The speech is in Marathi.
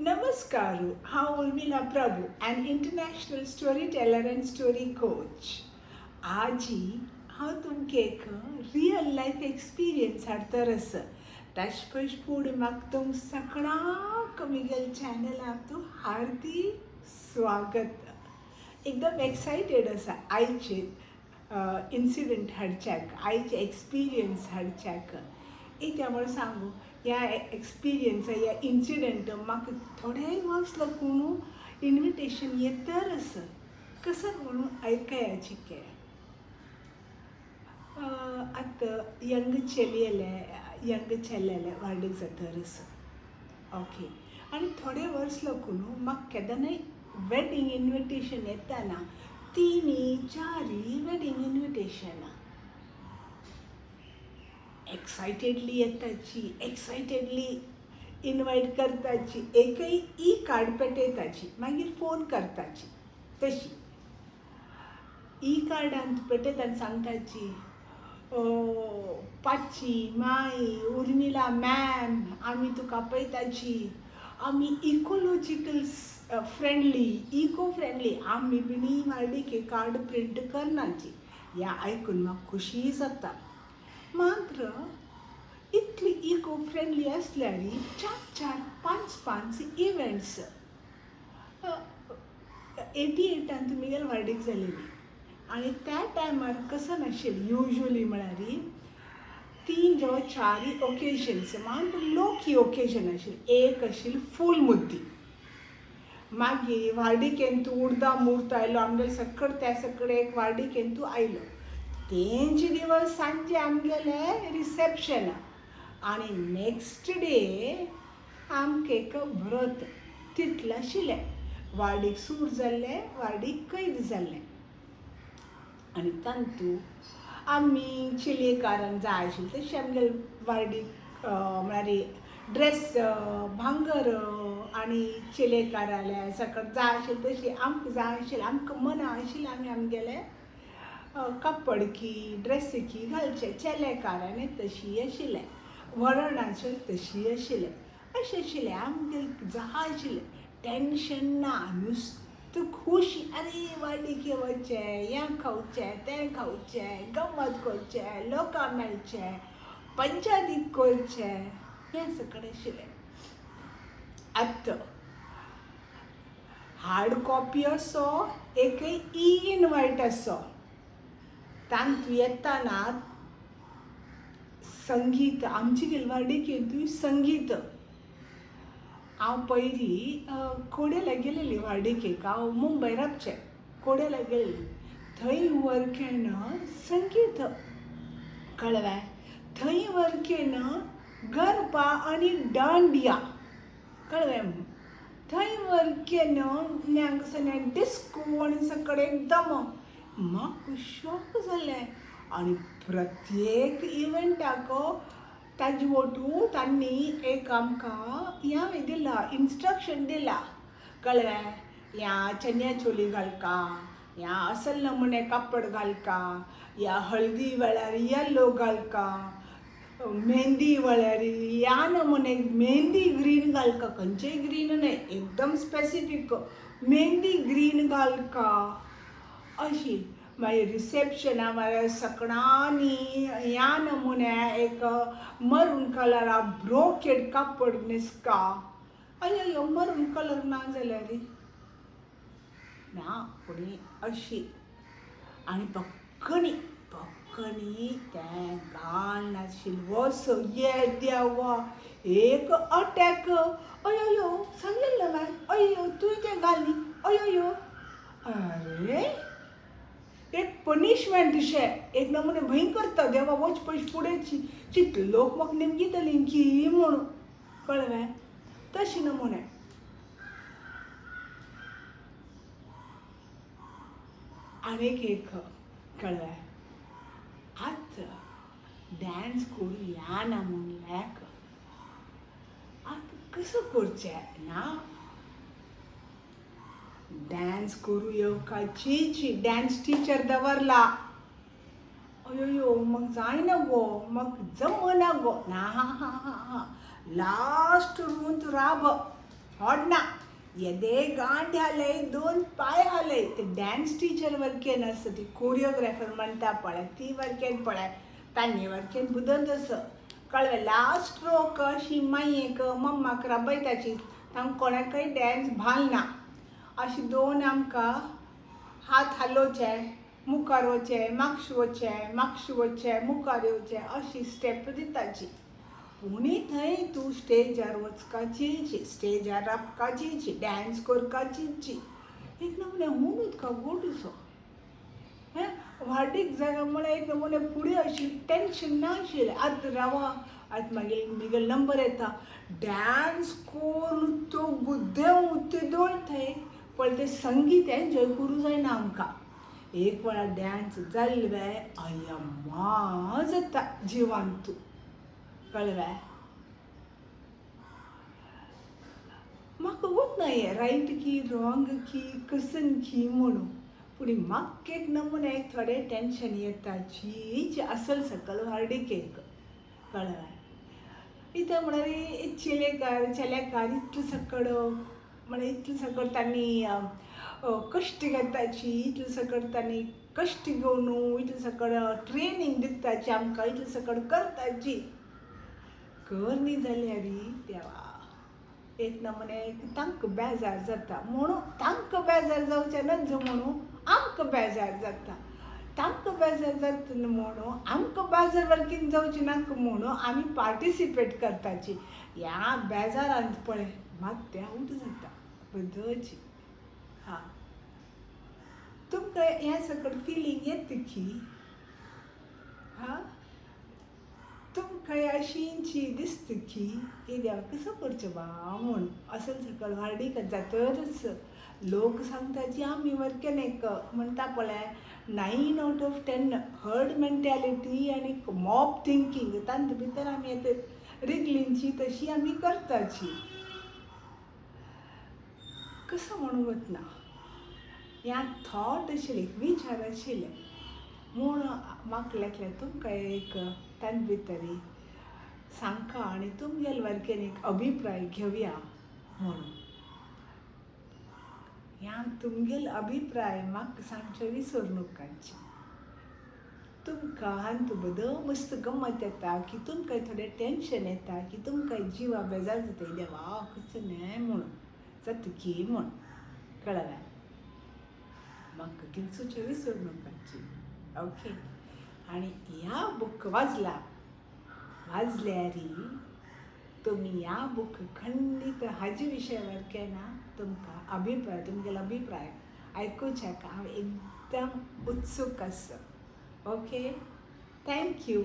Namaskar, हांव उर्मिला प्रभू, an international storyteller and story coach. आजी हांव तुमकां एक रियल लायफ एक्सपिरियन्स हाडटरस. ताचे पयस फुडें म्हाका तुमकां सगळ्यांक म्हगेल चॅनलाक तूं हार्दिक स्वागत. एकदम एक्सायटेड आसा आयचे इन्सिडंट हाडच्याक, आयचे एक्सपिरियन्स हाडच्याक. एक म्हण सांगू, ह्या एक्सपिरियन्स ह्या इन्सिडंट म्हाका थोडे वर्स लागून इन्विटेशन येतरच कसं म्हणून ऐकायची के आतां यंग चेल्लेले वाडीक जातरच ओके. आनी थोडे वर्स लागून म्हाका केन्नाय वेडींग इन्विटेशन येताना 3-4 वेडींग इन्विटेशनां एक्सायटेडली येताची, एक्सायटेडली इनवायट करताची, एकय ई कार्ड पेटयताची, मागीर फोन करताची. तशी ई कार्डान पेटयतना सांगताची, पाची माई उर्मिला मॅम, आमी तुका आपयताची, आमी इकोलॉजिकल इको फ्रेंडली, आमी बिनी वाडीक कार्ड प्रिंट करनाची. ह्या आयकून म्हाका खुशी जाता. मात्र इतली इको फ्रेंडली असल्यार 4-5 इव्हेंट्स 88 तुमगेल वाडीक जालेली. आनी त्या टायमार कसं नाशिल्लें युजली म्हळ्यार 3-4 ओकेजन्स मात लोकी ओकेजन आशिल्ली. एक आशिल्ली फूल मुद्दी, मागीर वाडीकेन तूं उडदा मूर्त आयलो, आमगेले सकड त्या सकड एक वाडीकेन तूं आयलो. तेंचे दिवस सांजे आमगेले रिसेप्शन आनी नेक्स्ट डे आमकां एक व्रत तितलें आशिल्लें. वाडीक सूर जाल्लें, वाडीक कैद जाल्लें. आनी तांतू आमी चिलेकारांक जाय आशिल्लें तशें आमगेले वाडीक म्हळ्यार ड्रेस भांगर आनी चिलेकाराले सकट जाय आशिल्लें तशी आमकां जाय आशिल्लें, आमकां मना आशिल्लें आमी आमगेले कपडकी ड्रेसीकी घालचे. चेलेकारांनी तशी आशिल्लें, वळणाचेर तशी आशिल्लें, अशें आशिल्लें. आमगेलें जाय आशिल्लें, टेंशन ना, नुस्तें खुशी. अरे वाडीक येवचें, हें खावचें, तें खावचें, गम्मत करचें, लोकां मेळचें, पंचायतीक करचें, हें सगळें आशिल्लें. आतां हार्ड कॉपी असो, एकय ई इनवायट असो. तांतू येताना संगीत आमची वाडीकेन तुवें संगीत. हांव पयलीं कोडेला गेलेली वाडीकेक, हांव मुंबय रावचें, कोडेला गेलेली. थंय वर्केन संगीत कळ्ळें. थंय वर्केन गरबा आनी दांडिया कळ्ळें. थंय वर्केन डिस्को आनी सकड एकदम म्हाका शॉक जालें. आनी प्रत्येक इव्हेंटाक ताजे वटू तांणी एक आमकां हें दिलां, इन्स्ट्रक्शन दिलां कळ्ळें. ह्या चन्या चोली घालका, ह्या असल नमुने कापड घालका, ह्या हळदी वेळार येल्लो घालका, मेहंदी वेळार ह्या नमुने मेहंदी ग्रीन घालका, खंयचेय ग्रीन न्हय, एकदम स्पेसिफीक मेहंदी ग्रीन घालका अशी. मागीर रिसेप्शना म्हळ्यार सगळ्यांनी ह्या नमुने एक मरून कलरा ब्रोकेड कापड न्हेसका. अयो मरून कलर ना जाल्यार ना, पूण अशी. आनी भक्कणी तें घाल नाशिल्लें वस, ये देवा, एक अटॅक. अयो सांगलेलें माय, अयो तुवें तें घाल न्ही, अयो. अरे एक पनिशमेंट अशें, एक नमुने भंय करता देवा वच पयस फुडें चिंतले लोक म्हाका निमगितलीं की म्हणून कळ्ळें. तशें नमुने आनीक एक कळ्ळें. आतां डॅन्स करूं ह्या नमुन्याक आतां कसो करचें ना. डॅन्स करूं येवका ची डॅन्स टिचर दवरला. अयो म्हाका जायना गो, म्हाका जमना गो. ना लास्ट रूंत राब होडना येदे गांठ हालय 2 पाय हालय ते डान्स टीचर वरकेन आसा ती कोरियोग्राफर म्हणटा पळय ती वरकेन पळय तांणी वरकेन बुदन तसं कळ्ळें लास्ट स्ट्रोक अशी मायेक मम्माक राबयताची तांकां कोणाकय डॅन्स भालना अशी 2 आमकां हात हालोवचे मुखार वचचें मागशें वचचें मुखार येवचें अशी स्टेप दिताची पूण थंय तूं स्टेजार वचपाची स्टेजार राबपाची डॅन्स करपाची एक नमुने हुनूच का गोडूसो वाडीक जागा म्हळ्यार एक नमुने फुडें अशी टेन्शन नाशिल्लें आतां रावा आतां मागीर नंबर येता डॅन्स करून तो बुद्दे उतोल थंय पण तें संगीत एन्जॉय करूं जायना आमकां एक वेळार डॅन्स जाल्ले अय्यम्मा जाता जिवान तूं कळ्ळें म्हाका वतना हें रायट की रॉंग की कसन की म्हणून पूण म्हाका एक नमुने थोडें टेन्शन येता जी असल सकल वाडीक एक कळ्ळें इथं म्हळ्यार चेलेकार इतलें सकड म्हळ्यार इतलें सकड तांणी कश्ट घेताची इतलें सकड तांणी कश्ट घेवन इतलें सकड ट्रेनींग दिताची आमकां इतलें सकड करताची कर न्ही जाल्यार देवा एक नमुने तांकां बेजार जाता म्हणून तांकां बेजार जावचें नज म्हणून आमकां बेजार जाता तांकां बेजार जाता म्हणून आमकां बेजार वरकीन जावचें नाका म्हणून आमी पार्टिसिपेट करताची ह्या बेजारांत पळय मात तें उट जाता बदलची हां तुमकां ह्या सकट फिलींग येता की हां तुमकां अशींची दिसता की हे देवा कसं करचें बा म्हूण असल सकल वाडीक जातरच लोक सांगता जी आमी वरकेन एक म्हणटा पळय 9 out of 10 हर्ड मेंटॅलिटी आनी मॉब थिंकींग तांचे भितर आमी आतां रिगलींची तशी आमी करताची कसं म्हणूं वतना ह्या थॉट आशिल्ले विचार आशिल्ले म्हूण म्हाका लागलें तुमकां एक तांचे भितर सांगता आनी तुमगेले वरकेन एक अभिप्राय घेवया म्हणून ह्या तुमगेले अभिप्राय म्हाका सांगचे विसरूं नकाची तुमकां हातूंत बदल मस्त गंमत येता की तुमकां थोडें टेन्शन येता की तुमकां जिवा बेजार जाता देवा कसं न्हय म्हणून जाता की म्हूण कळ्ळें म्हाका कितें विसरूं नकाची ओके आनी ह्या बूक वाचल्यार तुमी ह्या बूक खंडीत हाजे विशय वरकेन तुमकां अभिप्राय तुमगेलो अभिप्राय आयकुच्याक हांव एकदम उत्सूक आसा ओके थँक्यू